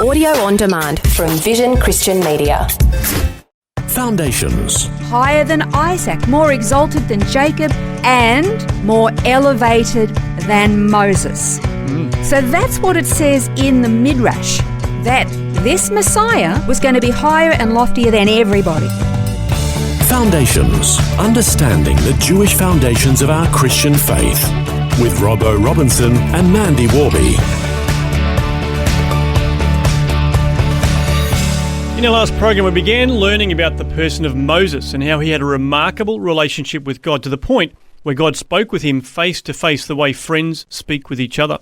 Audio on demand from Vision Christian Media. Foundations. Higher than Isaac, more exalted than Jacob, and more elevated than Moses. So that's what it says in the Midrash, that this Messiah was going to be higher and loftier than everybody. Foundations. Understanding the Jewish foundations of our Christian faith. With Robbo Robinson and Mandy Warby. In our last program, we began learning about the person of Moses and how he had a remarkable relationship with God, to the point where God spoke with him face to face the way friends speak with each other.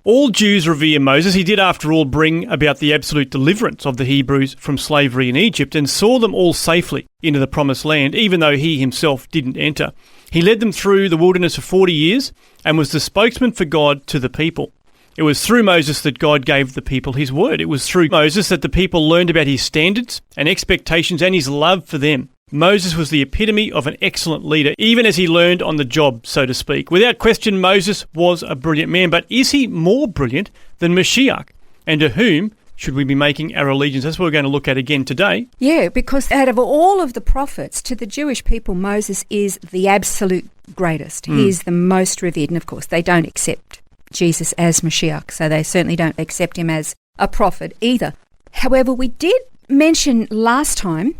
All Jews revere Moses. He did, after all, bring about the absolute deliverance of the Hebrews from slavery in Egypt and saw them all safely into the promised land, even though he himself didn't enter. He led them through the wilderness for 40 years and was the spokesman for God to the people. It was through Moses that God gave the people his word. It was through Moses that the people learned about his standards and expectations and his love for them. Moses was the epitome of an excellent leader, even as he learned on the job, so to speak. Without question, Moses was a brilliant man, but is he more brilliant than Mashiach? And to whom should we be making our allegiance? That's what we're going to look at again today. Yeah, because out of all of the prophets, to the Jewish people, Moses is the absolute greatest. He is the most revered, and of course they don't accept Jesus as Mashiach, so they certainly don't accept him as a prophet either. However, we did mention last time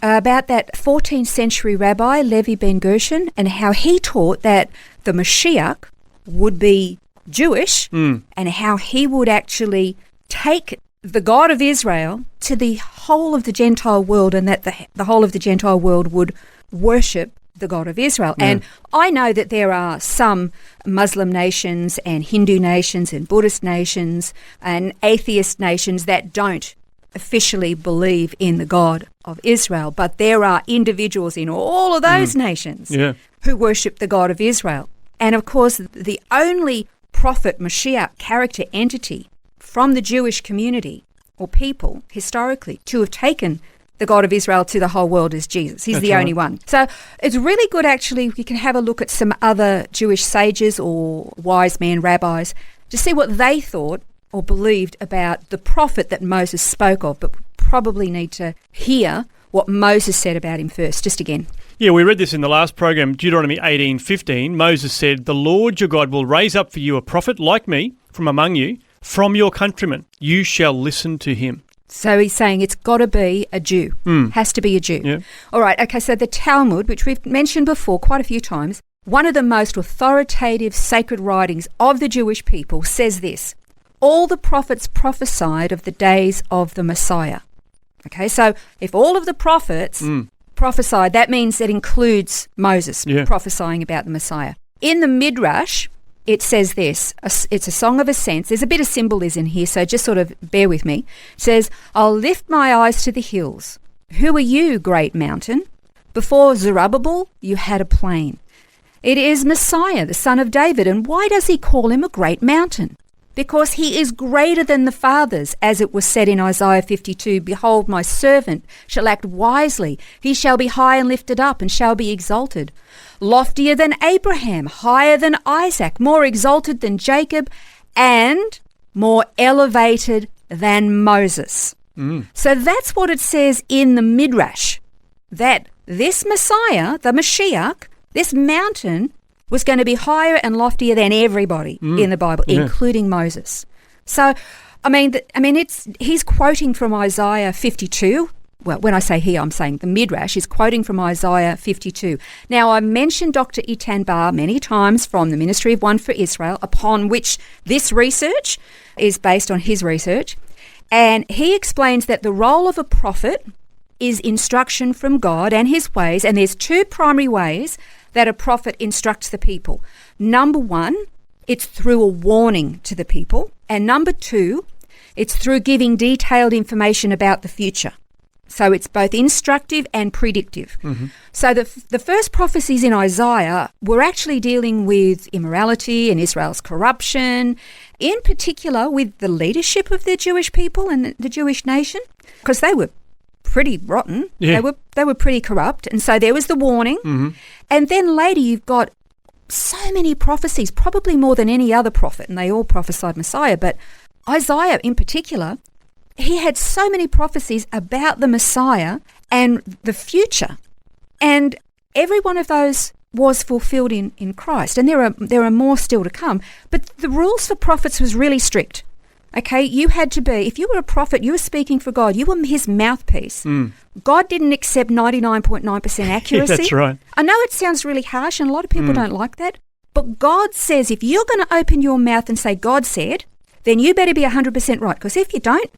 about that 14th century rabbi, Levi ben Gershon, and how he taught that the Mashiach would be Jewish and how he would actually take the God of Israel to the whole of the Gentile world, and that the whole of the Gentile world would worship the God of Israel. And I know that there are some Muslim nations and Hindu nations and Buddhist nations and atheist nations that don't officially believe in the God of Israel, but there are individuals in all of those nations who worship the God of Israel. And of course, the only prophet, Mashiach, character entity from the Jewish community or people historically to have taken the God of Israel to the whole world is Jesus. He's the only one. So it's really good, actually, we can have a look at some other Jewish sages or wise men, rabbis, to see what they thought or believed about the prophet that Moses spoke of, but we probably need to hear what Moses said about him first, just again. Yeah, we read this in the last program, Deuteronomy 18:15. Moses said, "The Lord your God will raise up for you a prophet like me from among you, from your countrymen. You shall listen to him." So he's saying it's got to be a Jew. Has to be a Jew. Yeah. All right, okay, so the Talmud, which we've mentioned before quite a few times, one of the most authoritative sacred writings of the Jewish people, says this: all the prophets prophesied of the days of the Messiah. Okay, so if all of the prophets prophesied, that means it includes Moses prophesying about the Messiah. In the Midrash, it says this, it's a song of ascents. There's a bit of symbolism here, so just sort of bear with me. It says, "I'll lift my eyes to the hills. Who are you, great mountain? Before Zerubbabel, you had a plain. It is Messiah, the son of David. And why does he call him a great mountain? Because he is greater than the fathers, as it was said in Isaiah 52, Behold, my servant shall act wisely. He shall be high and lifted up and shall be exalted. Loftier than Abraham, higher than Isaac, more exalted than Jacob, and more elevated than Moses." So that's what it says in the Midrash, that this Messiah, the Mashiach, this mountain, was going to be higher and loftier than everybody in the Bible, including Moses. So, he's quoting from Isaiah 52. Well, when I say he, I'm saying the Midrash is quoting from Isaiah 52. Now, I mentioned Dr. Itan Bar many times from the Ministry of One for Israel, upon which this research is based on his research. And he explains that the role of a prophet is instruction from God and his ways. And there's two primary ways that a prophet instructs the people. Number one, it's through a warning to the people. And number two, it's through giving detailed information about the future. So it's both instructive and predictive. So the first prophecies in Isaiah were actually dealing with immorality and Israel's corruption, in particular with the leadership of the Jewish people and the Jewish nation, because they were pretty rotten. Yeah. They were pretty corrupt. And so there was the warning. And then later you've got so many prophecies, probably more than any other prophet, and they all prophesied Messiah. But Isaiah in particular he had so many prophecies about the Messiah and the future. And every one of those was fulfilled in Christ. And there are more still to come. But the rules for prophets was really strict. Okay, you had to be, if you were a prophet, you were speaking for God, you were his mouthpiece. God didn't accept 99.9% accuracy. Yeah, that's right. I know it sounds really harsh and a lot of people don't like that, but God says if you're going to open your mouth and say God said, then you better be 100% right, because if you don't,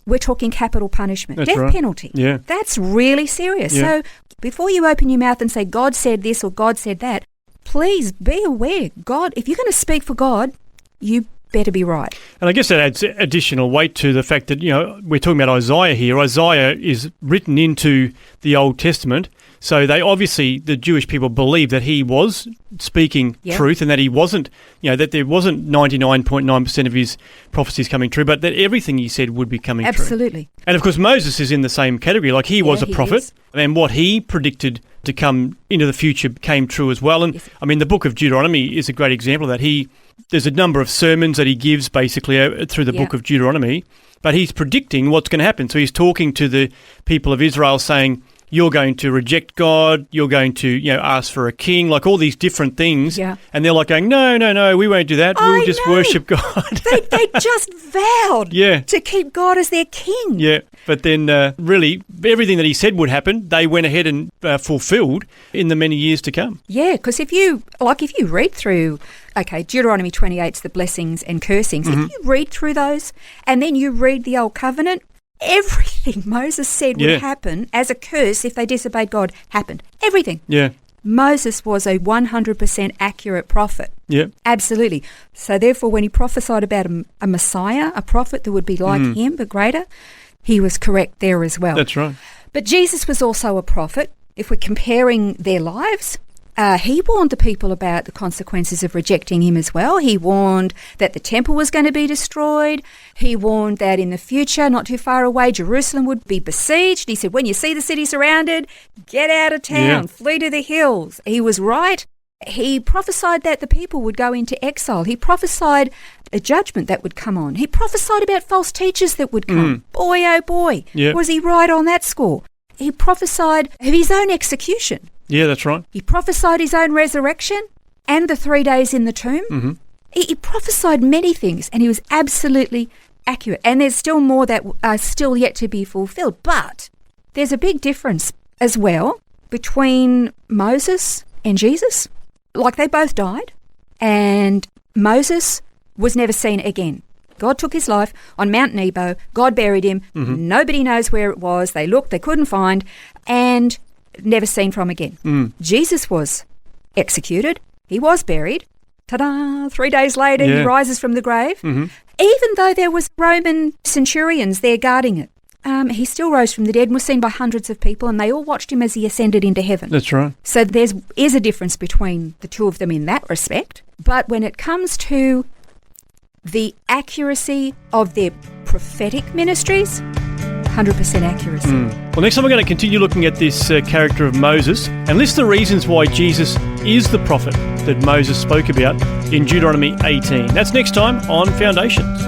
we're talking capital punishment, That's death right. penalty. Yeah. That's really serious. Yeah. So before you open your mouth and say God said this or God said that, please be aware, God, if you're going to speak for God, you better be right. And I guess that adds additional weight to the fact that, we're talking about Isaiah here. Isaiah is written into the Old Testament. So the Jewish people believed that he was speaking truth and that he wasn't, that there wasn't 99.9% of his prophecies coming true, but that everything he said would be coming true. Absolutely. And of course, Moses is in the same category. Like he was a prophet, is. and what he predicted to come into the future came true as well. And I mean, the book of Deuteronomy is a great example of that. There's a number of sermons that he gives basically through the book of Deuteronomy, but he's predicting what's going to happen. So he's talking to the people of Israel saying, you're going to reject God, you're going to, ask for a king, like all these different things. Yeah. And they're like going, no, we won't do that. We'll just worship God. They just vowed to keep God as their king. Yeah, but then really everything that he said would happen, they went ahead and fulfilled in the many years to come. Yeah, because if you read through, Deuteronomy 28's the blessings and cursings, if you read through those and then you read the Old Covenant, everything Moses said would happen as a curse if they disobeyed God happened. Everything. Yeah. Moses was a 100% accurate prophet. Yeah. Absolutely. So therefore, when he prophesied about a Messiah, a prophet that would be like him but greater, he was correct there as well. That's right. But Jesus was also a prophet. If we're comparing their lives, he warned the people about the consequences of rejecting him as well. He warned that the temple was going to be destroyed. He warned that in the future, not too far away, Jerusalem would be besieged. He said, when you see the city surrounded, get out of town, flee to the hills. He was right. He prophesied that the people would go into exile. He prophesied a judgment that would come on. He prophesied about false teachers that would come. Boy, oh boy, was he right on that score. He prophesied of his own execution. Yeah, that's right. He prophesied his own resurrection and the 3 days in the tomb. He prophesied many things and he was absolutely accurate. And there's still more that are still yet to be fulfilled. But there's a big difference as well between Moses and Jesus. Like they both died and Moses was never seen again. God took his life on Mount Nebo. God buried him. Nobody knows where it was. They looked, they couldn't find, and never seen from again. Jesus was executed. He was buried. Ta-da! 3 days later, he rises from the grave. Even though there was Roman centurions there guarding it, he still rose from the dead and was seen by hundreds of people, and they all watched him as he ascended into heaven. That's right. So there is a difference between the two of them in that respect. But when it comes to the accuracy of their prophetic ministries, 100% accuracy. Well, next time we're going to continue looking at this character of Moses and list the reasons why Jesus is the prophet that Moses spoke about in Deuteronomy 18. That's next time on Foundations.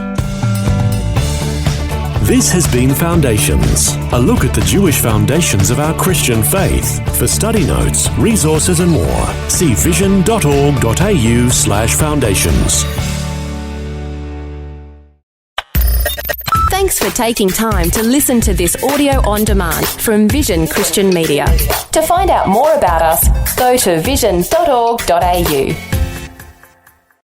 This has been Foundations, a look at the Jewish foundations of our Christian faith. For study notes, resources and more, see vision.org.au/foundations. Thanks for taking time to listen to this audio on demand from Vision Christian Media. To find out more about us, go to vision.org.au.